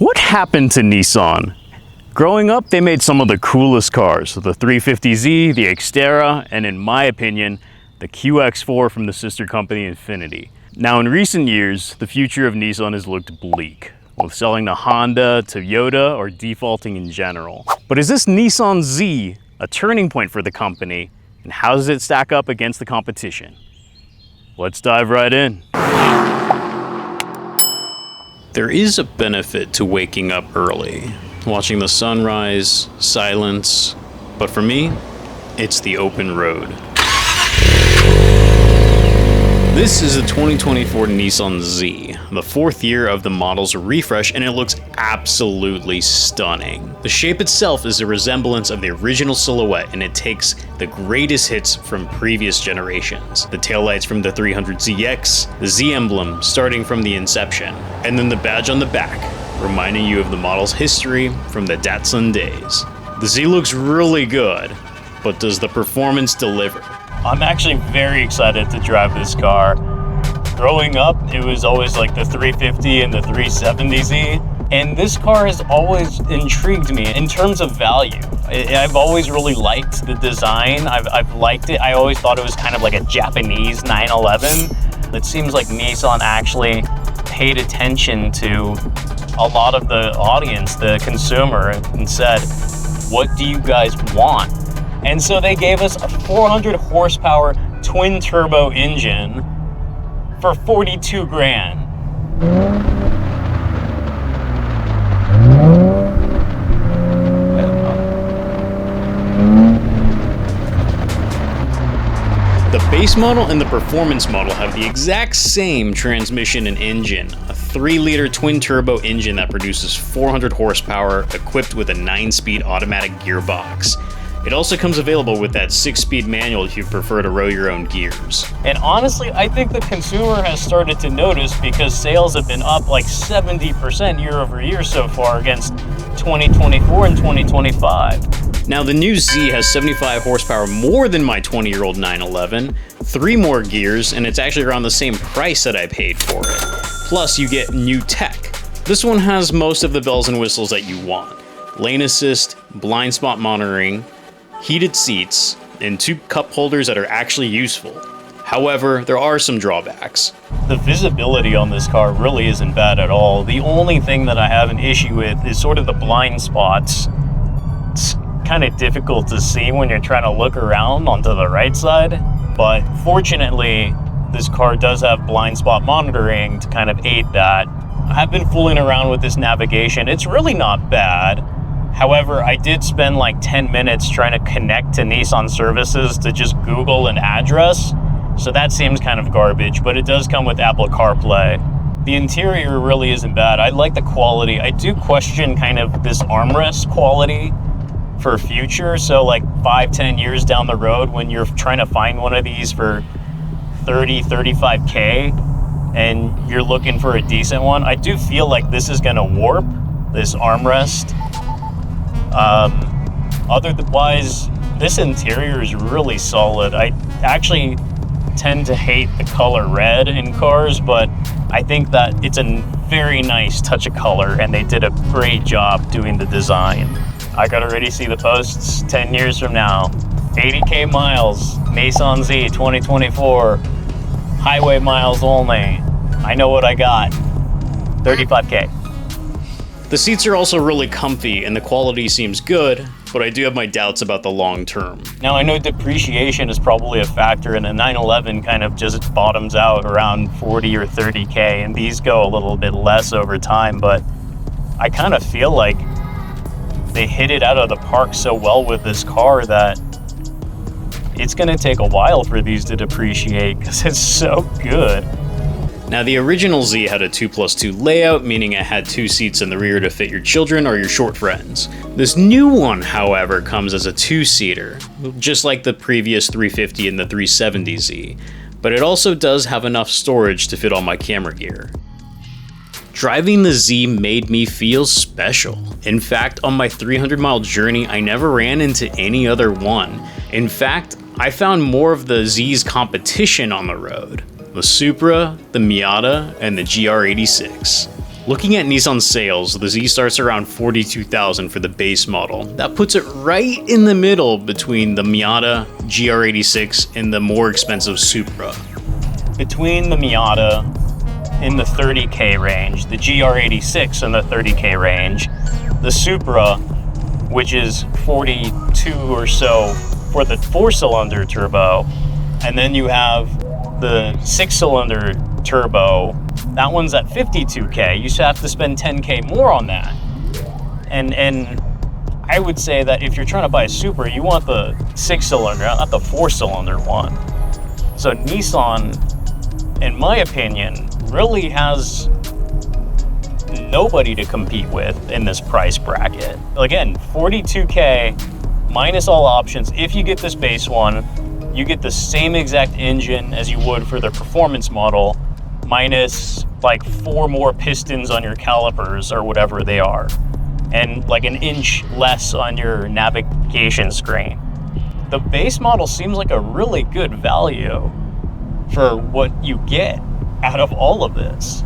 What happened to Nissan? Growing up, they made some of the coolest cars, the 350Z, the Xterra, and in my opinion, the QX4 from the sister company Infiniti. Now in recent years, the future of Nissan has looked bleak, with selling to Honda, Toyota, or defaulting in general. But is this Nissan Z a turning point for the company, and how does it stack up against the competition? Let's dive right in. There is a benefit to waking up early, watching the sunrise, silence, but for me, it's the open road. This is a 2024 Nissan Z, the fourth year of the model's refresh, and it looks absolutely stunning. The shape itself is a resemblance of the original silhouette, and it takes the greatest hits from previous generations. The taillights from the 300ZX, the Z emblem starting from the inception, and then the badge on the back, reminding you of the model's history from the Datsun days. The Z looks really good, but does the performance deliver? I'm actually very excited to drive this car. Growing up, it was always like the 350 and the 370Z, and this car has always intrigued me in terms of value. I've always really liked the design. I've liked it. I always thought it was kind of like a Japanese 911. It seems like Nissan actually paid attention to a lot of the audience, the consumer, and said, what do you guys want? And so they gave us a 400 horsepower twin turbo engine for 42 grand. The base model and the performance model have the exact same transmission and engine, a 3-liter twin turbo engine that produces 400 horsepower equipped with a 9-speed automatic gearbox. It also comes available with that 6-speed manual if you prefer to row your own gears. And honestly, I think the consumer has started to notice because sales have been up like 70% year over year so far against 2024 and 2025. Now the new Z has 75 horsepower more than my 20-year-old 911, 3 more gears, and it's actually around the same price that I paid for it. Plus you get new tech. This one has most of the bells and whistles that you want. Lane assist, blind spot monitoring, heated seats, and 2 cup holders that are actually useful. However, there are some drawbacks. The visibility on this car really isn't bad at all. The only thing that I have an issue with is sort of the blind spots. It's kind of difficult to see when you're trying to look around onto the right side, but fortunately, this car does have blind spot monitoring to kind of aid that. I have been fooling around with this navigation. It's really not bad. However, I did spend like 10 minutes trying to connect to Nissan services to just Google an address. So that seems kind of garbage, but it does come with Apple CarPlay. The interior really isn't bad. I like the quality. I do question kind of this armrest quality for future. So like 5-10 years down the road when you're trying to find one of these for 30-35K and you're looking for a decent one, I do feel like this is gonna warp this armrest. Otherwise, this interior is really solid. I actually tend to hate the color red in cars, but I think that it's a very nice touch of color and they did a great job doing the design. I can already see the posts 10 years from now. 80K miles, Nissan Z 2024, highway miles only. I know what I got, 35K. The seats are also really comfy and the quality seems good, but I do have my doubts about the long term. Now I know depreciation is probably a factor and a 911 kind of just bottoms out around 40 or 30K and these go a little bit less over time, but I kind of feel like they hit it out of the park so well with this car that it's gonna take a while for these to depreciate because it's so good. Now the original Z had a 2+2 layout, meaning it had 2 seats in the rear to fit your children or your short friends. This new one, however, comes as a 2-seater, just like the previous 350 and the 370Z, but it also does have enough storage to fit all my camera gear. Driving the Z made me feel special. In fact, on my 300-mile journey, I never ran into any other one. In fact, I found more of the Z's competition on the road. The Supra, the Miata, and the GR86. Looking at Nissan sales, the Z starts around 42,000 for the base model. That puts it right in the middle between the Miata GR86 and the more expensive Supra. Between the Miata in the 30K range, the GR86 in the 30K range, the Supra, which is 42 or so for the 4-cylinder turbo, and then you have the 6-cylinder turbo. That one's at 52K. You should have to spend 10K more on that. And I would say that if you're trying to buy a Supra, you want the 6-cylinder, not the 4-cylinder one. So Nissan, in my opinion, really has nobody to compete with in this price bracket. Again, 42K minus all options. If you get this base one, you get the same exact engine as you would for the performance model, minus like 4 more pistons on your calipers or whatever they are, and like an inch less on your navigation screen. The base model seems like a really good value for what you get out of all of this.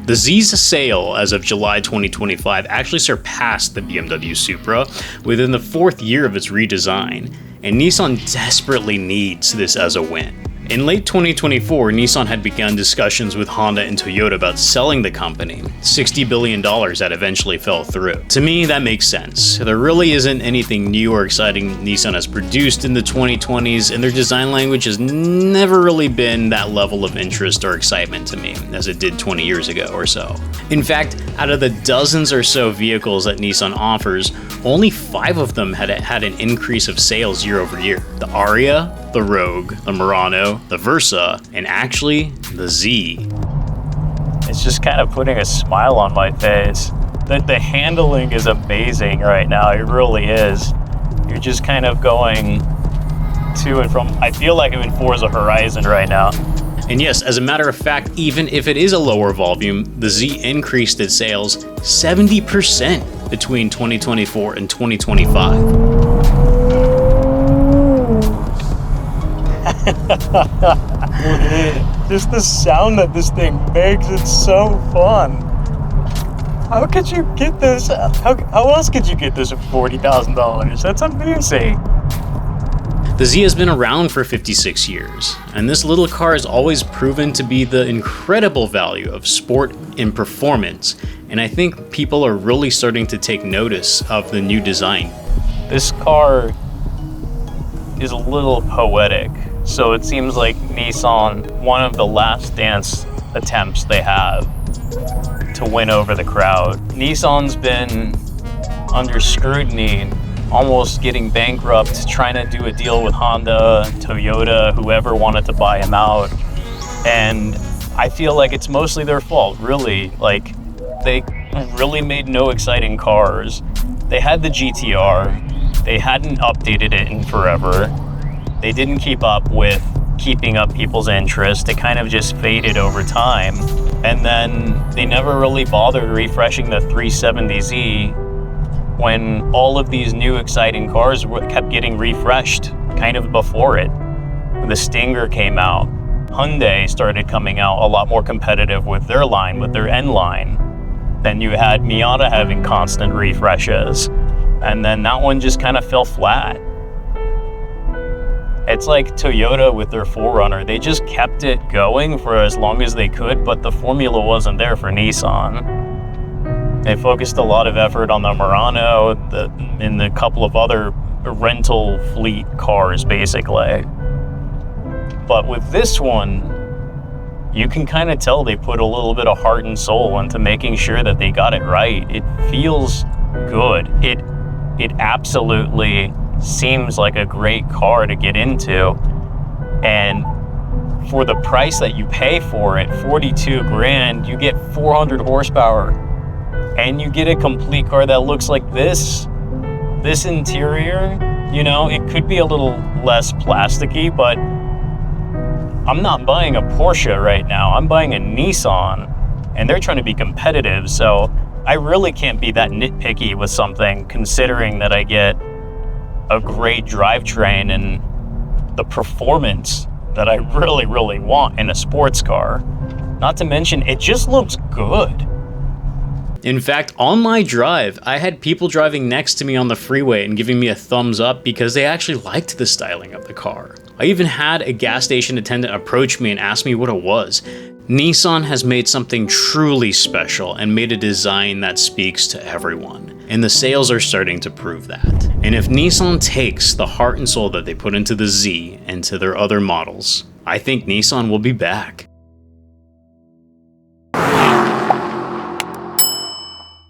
The Z's sale as of July 2025 actually surpassed the BMW Supra within the 4th year of its redesign, and Nissan desperately needs this as a win. In late 2024, Nissan had begun discussions with Honda and Toyota about selling the company, $60 billion that eventually fell through. To me, that makes sense. There really isn't anything new or exciting Nissan has produced in the 2020s, and their design language has never really been that level of interest or excitement to me, as it did 20 years ago or so. In fact, out of the dozens or so vehicles that Nissan offers, only 5 of them had an increase of sales year over year. The Ariya, the Rogue, the Murano, the Versa, and actually the Z. It's just kind of putting a smile on my face. The handling is amazing right now, it really is. You're just kind of going to and from. I feel like I'm in Forza Horizon right now. And yes, as a matter of fact, even if it is a lower volume, the Z increased its sales 70% between 2024 and 2025. Just the sound that this thing makes, it's so fun. How could you get this? How else could you get this for $40,000? That's amazing. The Z has been around for 56 years, and this little car has always proven to be the incredible value of sport and performance, and I think people are really starting to take notice of the new design. This car is a little poetic. So it seems like Nissan, one of the last dance attempts they have to win over the crowd. Nissan's been under scrutiny, almost getting bankrupt, trying to do a deal with Honda, Toyota, whoever wanted to buy them out. And I feel like it's mostly their fault, really. Like, they really made no exciting cars. They had the GTR, they hadn't updated it in forever. They didn't keep up with keeping up people's interest. It kind of just faded over time. And then they never really bothered refreshing the 370Z when all of these new exciting cars kept getting refreshed kind of before it. The Stinger came out. Hyundai started coming out a lot more competitive with their line, with their N line. Then you had Miata having constant refreshes. And then that one just kind of fell flat. It's like Toyota with their 4Runner. They just kept it going for as long as they could, but the formula wasn't there for Nissan. They focused a lot of effort on the Murano and a couple of other rental fleet cars, basically. But with this one, you can kind of tell they put a little bit of heart and soul into making sure that they got it right. It feels good. It absolutely seems like a great car to get into, and for the price that you pay for it, 42 grand, you get 400 horsepower, and you get a complete car that looks like this interior. You know, it could be a little less plasticky, but I'm not buying a Porsche right now. I'm buying a Nissan, and they're trying to be competitive, so I really can't be that nitpicky with something, considering that I get a great drivetrain and the performance that I really, really want in a sports car. Not to mention, it just looks good. In fact, on my drive, I had people driving next to me on the freeway and giving me a thumbs up because they actually liked the styling of the car. I even had a gas station attendant approach me and ask me what it was. Nissan has made something truly special and made a design that speaks to everyone. And the sales are starting to prove that. And if Nissan takes the heart and soul that they put into the Z and to their other models, I think Nissan will be back.